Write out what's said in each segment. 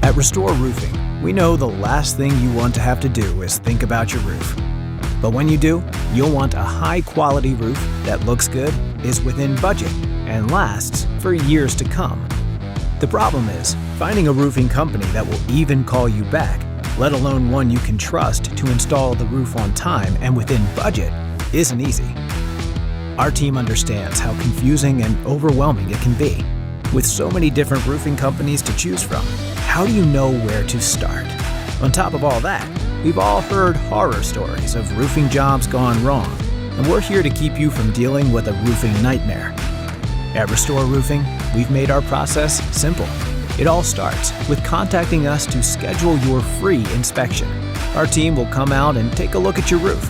At Restore Roofing, we know the last thing you want to have to do is think about your roof. But when you do, you'll want a high-quality roof that looks good, is within budget, and lasts for years to come. The problem is, finding a roofing company that will even call you back, let alone one you can trust to install the roof on time and within budget, isn't easy. Our team understands how confusing and overwhelming it can be. With so many different roofing companies to choose from, how do you know where to start? On top of all that, we've all heard horror stories of roofing jobs gone wrong, and we're here to keep you from dealing with a roofing nightmare. At Restore Roofing, we've made our process simple. It all starts with contacting us to schedule your free inspection. Our team will come out and take a look at your roof.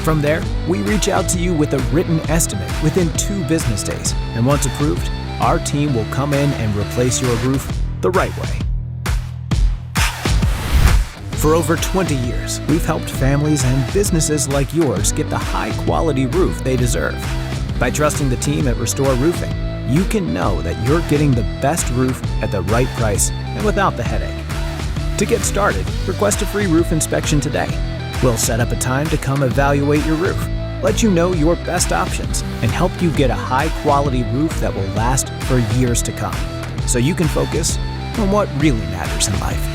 From there, we reach out to you with a written estimate within 2 business days, and once approved, our team will come in and replace your roof the right way. For over 20 years, we've helped families and businesses like yours get the high-quality roof they deserve. By trusting the team at Restore Roofing, you can know that you're getting the best roof at the right price and without the headache. To get started, request a free roof inspection today. We'll set up a time to come evaluate your roof, let you know your best options, and help you get a high-quality roof that will last for years to come, so you can focus on what really matters in life.